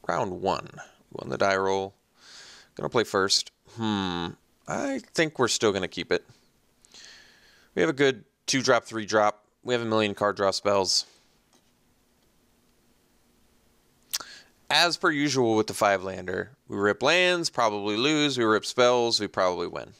round one. Won the die roll. Gonna play first. I think we're still gonna keep it. We have a good 2-drop, 3-drop. We have a million card draw spells. As per usual with the 5-lander, we rip lands, probably lose. We rip spells, we probably win.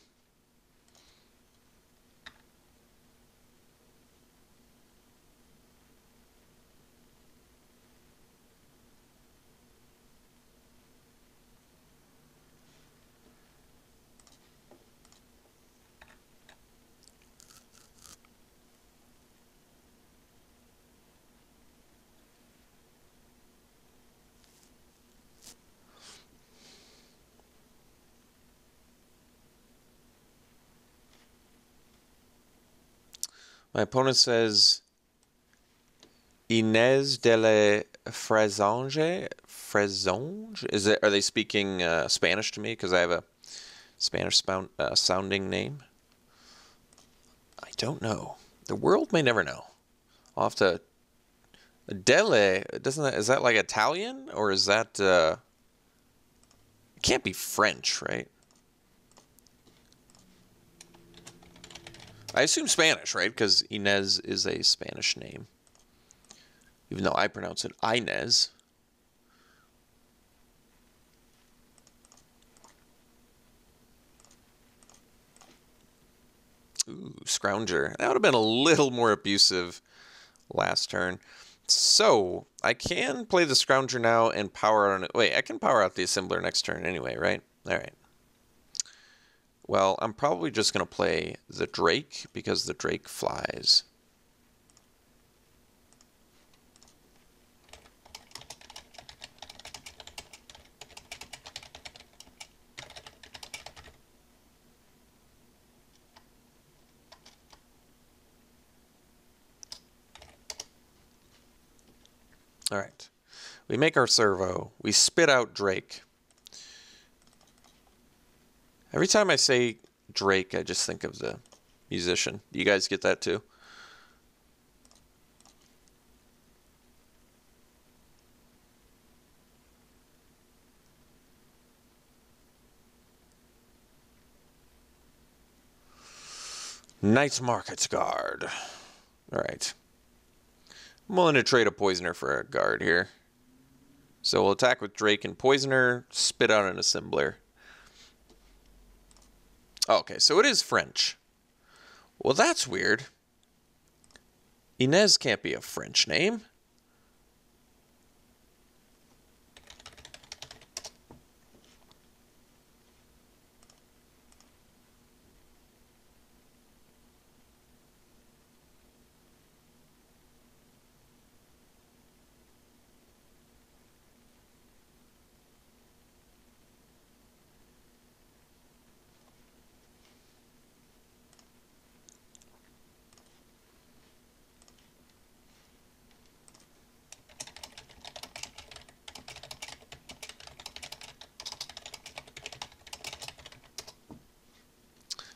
My opponent says Inez de la Fresonge. Fresonge? Are they speaking Spanish to me because I have a Spanish sounding name? I don't know. The world may never know. I'll have to. Dele, is that like Italian or is that? It can't be French, right? I assume Spanish, right? Because Inez is a Spanish name. Even though I pronounce it Inez. Ooh, Scrounger. That would have been a little more abusive last turn. So, I can play the Scrounger now and power out on it. Wait, I can power out the Assembler next turn anyway, right? Alright. Well, I'm probably just going to play the Drake because the Drake flies. All right. We make our servo. We spit out Drake. Every time I say Drake, I just think of the musician. You guys get that too? Night's Market's Guard. All right. I'm willing to trade a Poisoner for a guard here. So we'll attack with Drake and Poisoner, spit out an Assembler. Okay, so it is French. Well, that's weird. Inez can't be a French name.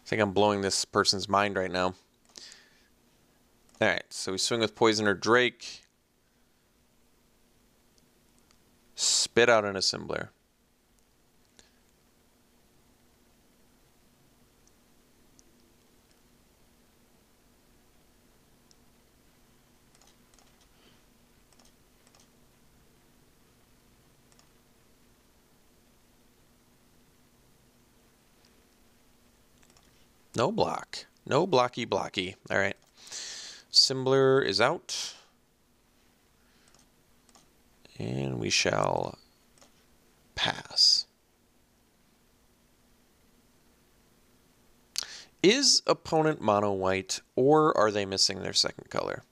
I think I'm blowing this person's mind right now. Alright, so we swing with Poisoner Drake. Spit out an Assembler. No block. No blocky blocky. Alright. Assembler is out. And we shall pass. Is opponent mono white or are they missing their second color?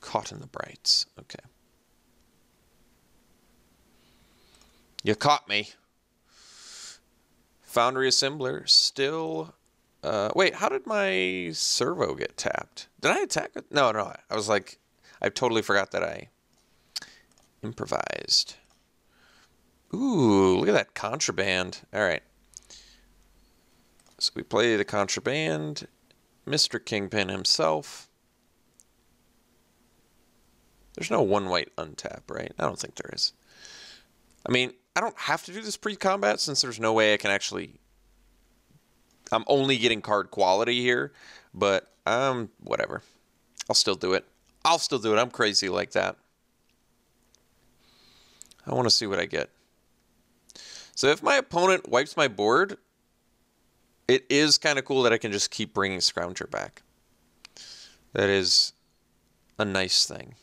Caught in the brights. Okay. You caught me. Foundry Assembler still... wait, how did my servo get tapped? Did I attack it? No, I was like... I totally forgot that I improvised. Ooh, look at that contraband. Alright. So we play the contraband. Mr. Kingpin himself. There's no one white untap, right? I don't think there is. I mean, I don't have to do this pre-combat since there's no way I can actually... I'm only getting card quality here, but whatever. I'll still do it. I'll still do it. I'm crazy like that. I want to see what I get. So if my opponent wipes my board, it is kind of cool that I can just keep bringing Scrounger back. That is a nice thing.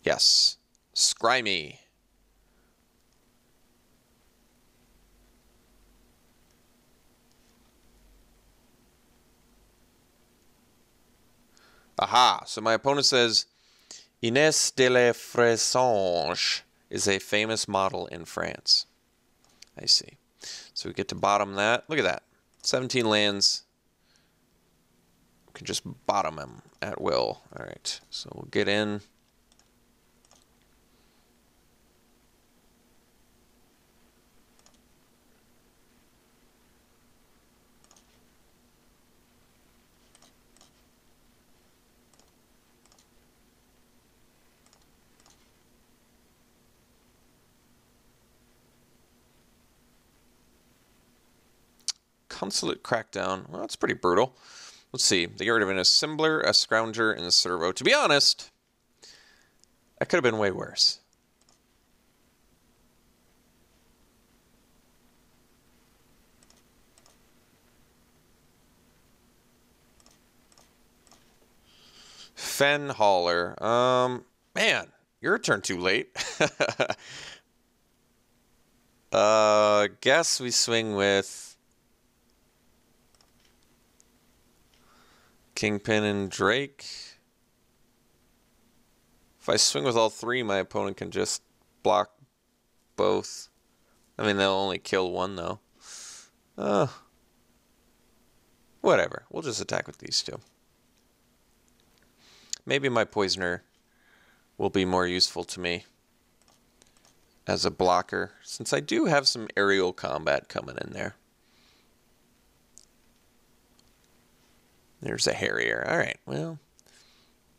Yes. Scry. Aha. So my opponent says, Inez de la Fressange is a famous model in France. I see. So we get to bottom that. Look at that. 17 lands. We can just bottom them at will. All right. So we'll get in. Consulate Crackdown. Well, that's pretty brutal. Let's see. They get rid of an Assembler, a Scrounger, and a Servo. To be honest, that could have been way worse. Fen Hauler. Man, your turn too late. Guess we swing with Kingpin and Drake. If I swing with all three, my opponent can just block both. I mean, they'll only kill one, though. Whatever. We'll just attack with these two. Maybe my Poisoner will be more useful to me as a blocker, since I do have some aerial combat coming in there. There's a Harrier. All right, well,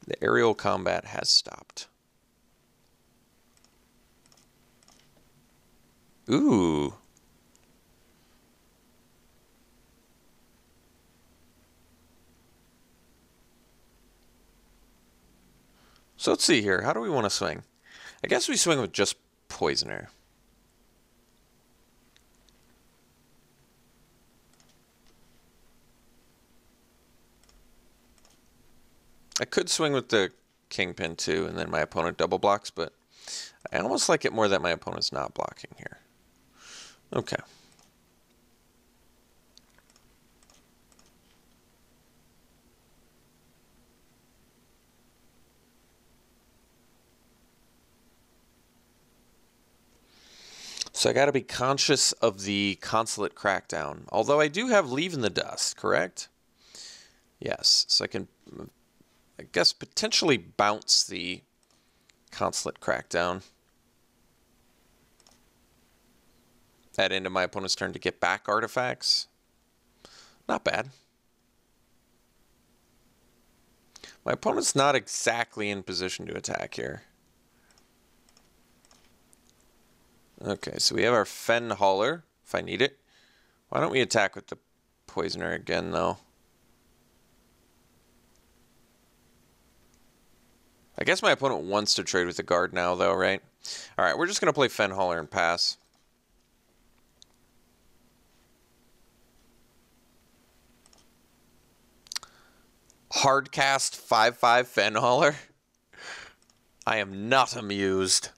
the aerial combat has stopped. Ooh. So let's see here. How do we want to swing? I guess we swing with just Poisoner. I could swing with the Kingpin too, and then my opponent double blocks, but I almost like it more that my opponent's not blocking here. Okay. So I got to be conscious of the Consulate Crackdown. Although I do have Leave in the Dust, correct? Yes, so I can, I guess, potentially bounce the Consulate Crackdown. Add into my opponent's turn to get back artifacts. Not bad. My opponent's not exactly in position to attack here. Okay, so we have our Fen Hauler, if I need it. Why don't we attack with the Poisoner again, though? I guess my opponent wants to trade with the guard now, though, right? All right, we're just going to play Fen Hauler and pass. Hardcast 5/5 Fen Hauler? I am not amused.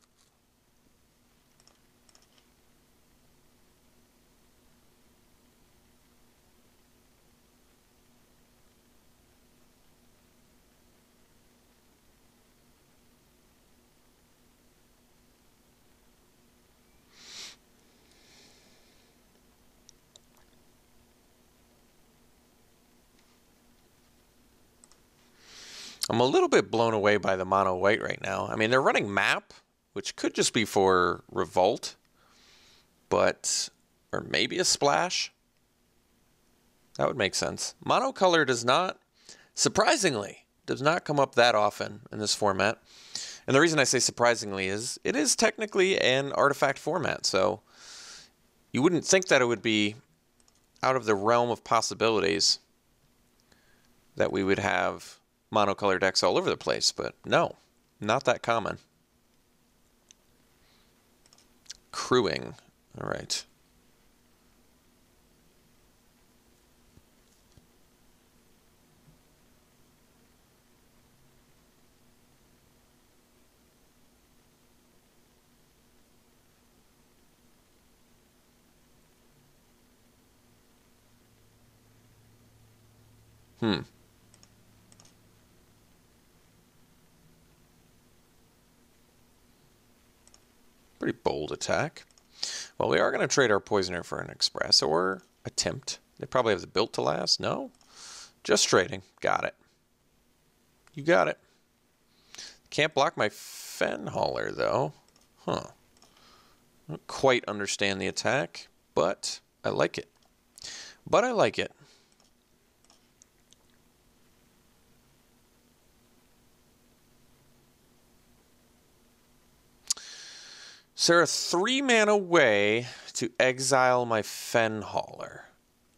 I'm a little bit blown away by the mono white right now. I mean, they're running map, which could just be for Revolt, but, or maybe a splash. That would make sense. Monocolor does not, surprisingly, Does not come up that often in this format. And the reason I say surprisingly is it is technically an artifact format, so you wouldn't think that it would be out of the realm of possibilities that we would have monocolor decks all over the place, but no, not that common. Crewing, all right. Pretty bold attack. Well, we are going to trade our Poisoner for an Express, or attempt. They probably have the built to last. No? Just trading. Got it. You got it. Can't block my Fen Hauler, though. Huh. I don't quite understand the attack, but I like it. But I like it. Is there a 3-mana way to exile my Fen Hauler?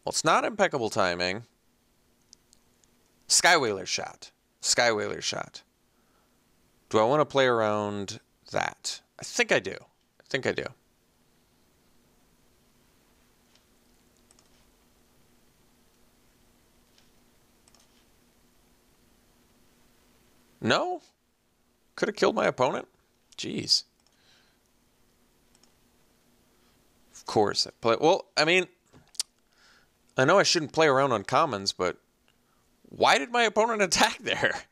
Well, it's not impeccable timing. Skywhaler Shot. Skywhaler Shot. Do I want to play around that? I think I do. I think I do. No? Could have killed my opponent? Jeez. Of course. Well, I mean, I know I shouldn't play around on commons, but why did my opponent attack there?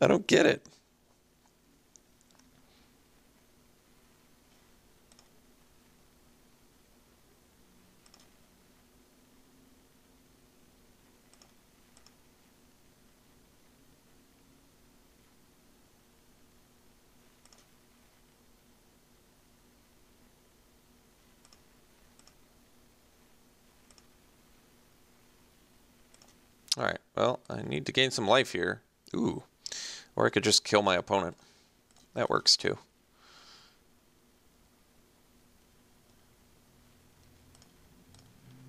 I don't get it. All right, well, I need to gain some life here. Ooh, or I could just kill my opponent. That works too.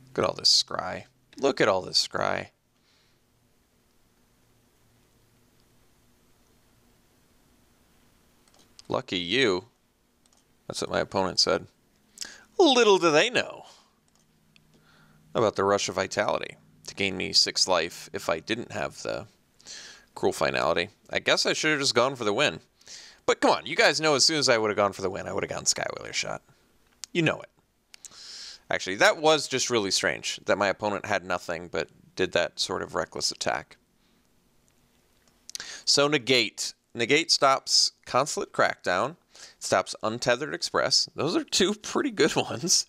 Look at all this scry. Look at all this scry. Lucky you. That's what my opponent said. Little do they know about the Rush of Vitality to gain me 6 life if I didn't have the Cruel Finality. I guess I should have just gone for the win. But come on, you guys know as soon as I would have gone for the win, I would have gone Skywhaler Shot. You know it. Actually, that was just really strange, that my opponent had nothing but did that sort of reckless attack. So Negate. Negate stops Consulate Crackdown, stops Untethered Express. Those are 2 pretty good ones.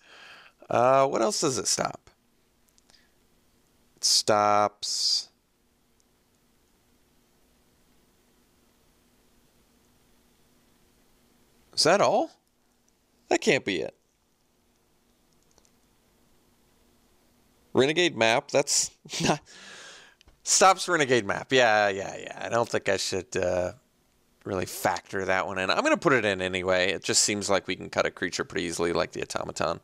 What else does it stop? It stops... Is that all? That can't be it. Renegade Map, that's not... Stops Renegade Map. Yeah. I don't think I should really factor that one in. I'm going to put it in anyway. It just seems like we can cut a creature pretty easily, like the Automaton,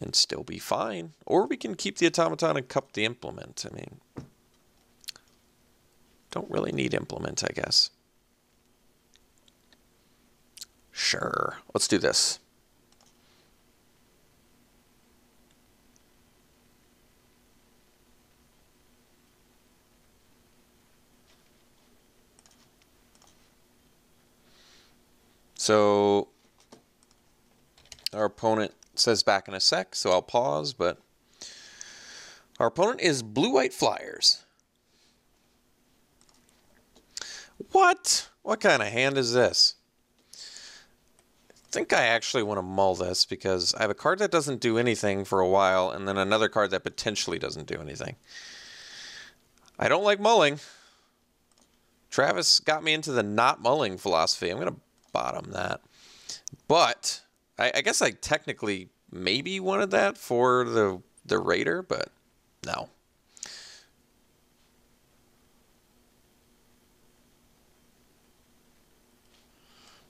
and still be fine. Or we can keep the Automaton and cup the Implement. I mean, don't really need Implement, I guess. Sure. Let's do this. So our opponent says back in a sec, so I'll pause, but our opponent is Blue-White Flyers. What? What kind of hand is this? I think I actually want to mull this because I have a card that doesn't do anything for a while and then another card that potentially doesn't do anything. I don't like mulling. Travis got me into the not mulling philosophy. I'm going to bottom that. But I guess I technically maybe wanted that for the Raider, but no.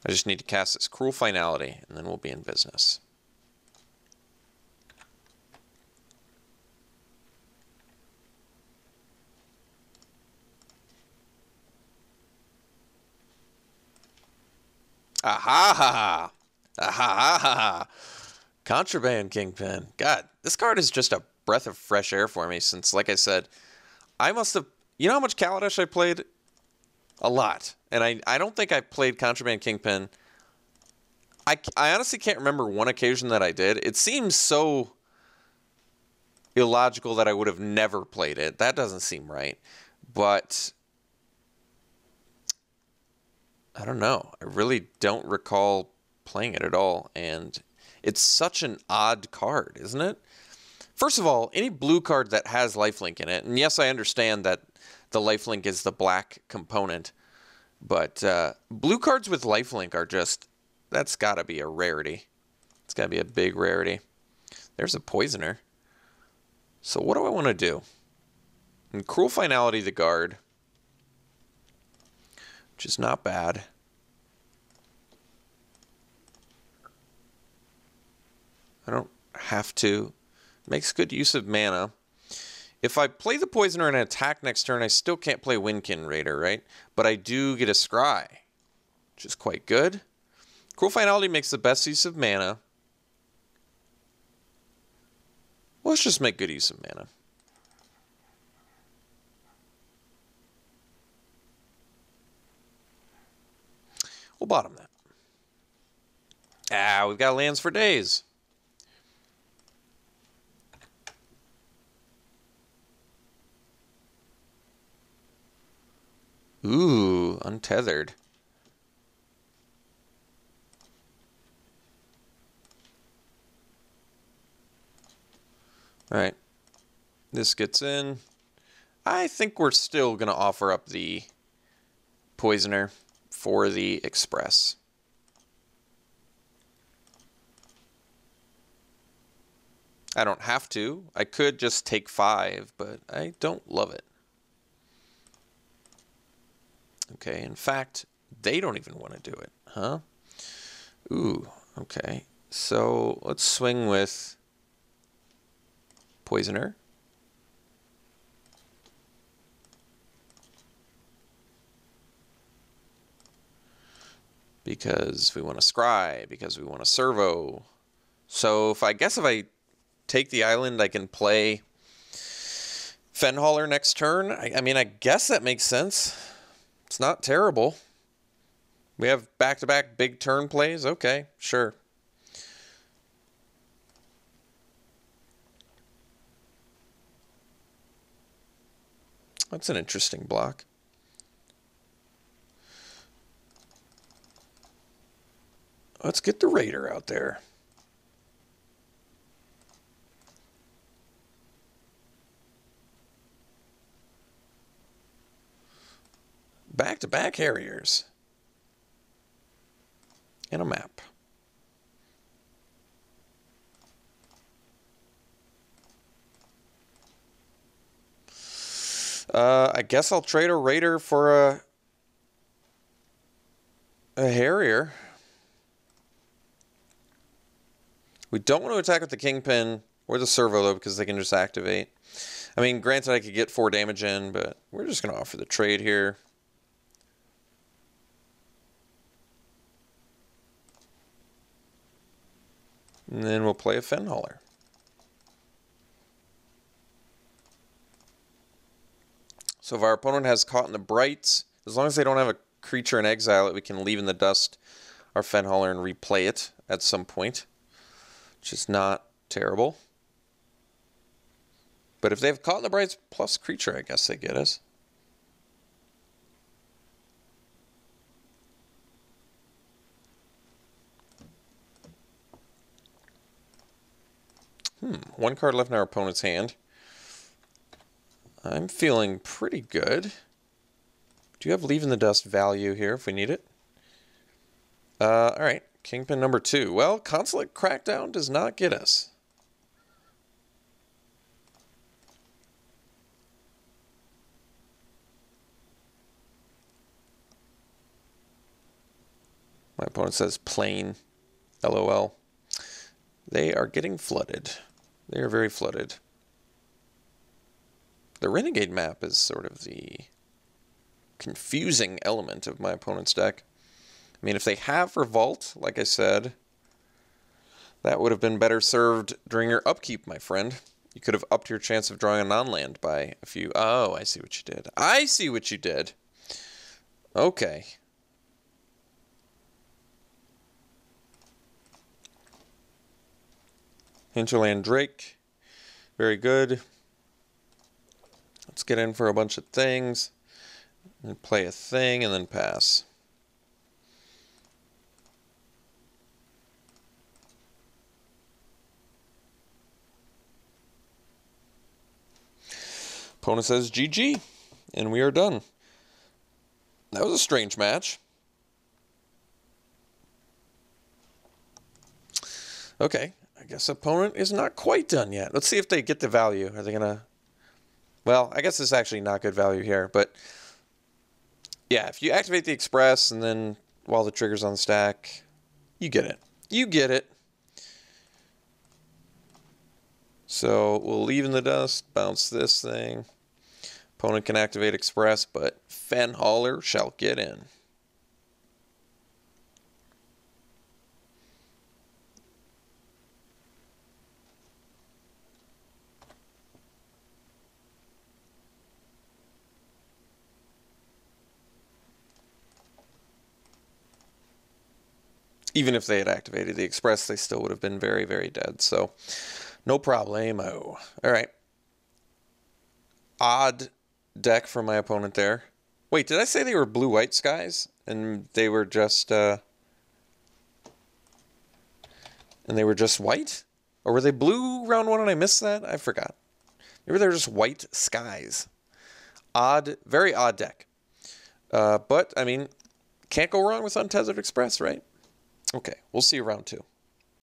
I just need to cast this Cruel Finality, and then we'll be in business. Aha! Aha! Contraband Kingpin. God, this card is just a breath of fresh air for me since, like I said, I must have... You know how much Kaladesh I played? A lot. And I don't think I played Contraband Kingpin. I honestly can't remember one occasion that I did. It seems so illogical that I would have never played it. That doesn't seem right. But... I don't know. I really don't recall playing it at all, and it's such an odd card, isn't it? First of all, any blue card that has lifelink in it, and yes, I understand that the lifelink is the black component, but blue cards with lifelink are just, that's got to be a rarity. It's got to be a big rarity. There's a Poisoner. So what do I want to do? And Cruel Finality the guard, which is not bad. I don't have to. Makes good use of mana. If I play the Poisoner and attack next turn, I still can't play Windkin Raider, right? But I do get a Scry, which is quite good. Cruel Finality makes the best use of mana. Well, let's just make good use of mana. We'll bottom that. Ah, we've got lands for days. Ooh, Untethered. All right. This gets in. I think we're still going to offer up the Poisoner for the Express. I don't have to. I could just take 5, but I don't love it. Okay, in fact, they don't even want to do it, huh? Ooh, okay. So let's swing with Poisoner. Because we want to Scry, because we want to Servo. So if I take the island, I can play Fenhauler next turn. I mean, I guess that makes sense. It's not terrible. We have back-to-back big turn plays. Okay, sure. That's an interesting block. Let's get the Raider out there. Back-to-back Harriers. And a map. I guess I'll trade a Raider for a Harrier. We don't want to attack with the Kingpin or the Servo, though, because they can just activate. I mean, granted, I could get 4 damage in, but we're just going to offer the trade here. And then we'll play a Fenhauler. So if our opponent has Caught in the Brights, as long as they don't have a creature in exile that we can leave in the dust our Fenhauler and replay it at some point, which is not terrible. But if they have Caught in the Brights plus creature, I guess they get us. One card left in our opponent's hand. I'm feeling pretty good. Do you have Leave in the Dust value here if we need it? Alright, Kingpin number 2. Well, Consulate Crackdown does not get us. My opponent says plain. LOL. They are getting flooded. They are very flooded. The Renegade map is sort of the confusing element of my opponent's deck. I mean, if they have Revolt, like I said, that would have been better served during your upkeep, my friend. You could have upped your chance of drawing a non-land by a few... Oh, I see what you did. I see what you did. Okay. Hinterland Drake. Very good. Let's get in for a bunch of things. And play a thing and then pass. Opponent says GG, and we are done. That was a strange match. Okay, I guess opponent is not quite done yet. Let's see if they get the value. Are they gonna... Well, I guess it's actually not good value here, but... Yeah, if you activate the Express and then while the trigger's on the stack, you get it. You get it. So we'll leave in the dust, bounce this thing. Opponent can activate Express, but Fen Hauler shall get in. Even if they had activated the Express, they still would have been very, very dead. So, no problemo. All right. Odd deck from my opponent there. Wait, did I say they were blue-white skies? And they were just... and they were just white? Or were they blue round one and I missed that? I forgot. Maybe they were just white skies. Odd, very odd deck. But, I mean, can't go wrong with Untethered Express, right? Okay, we'll see you round two.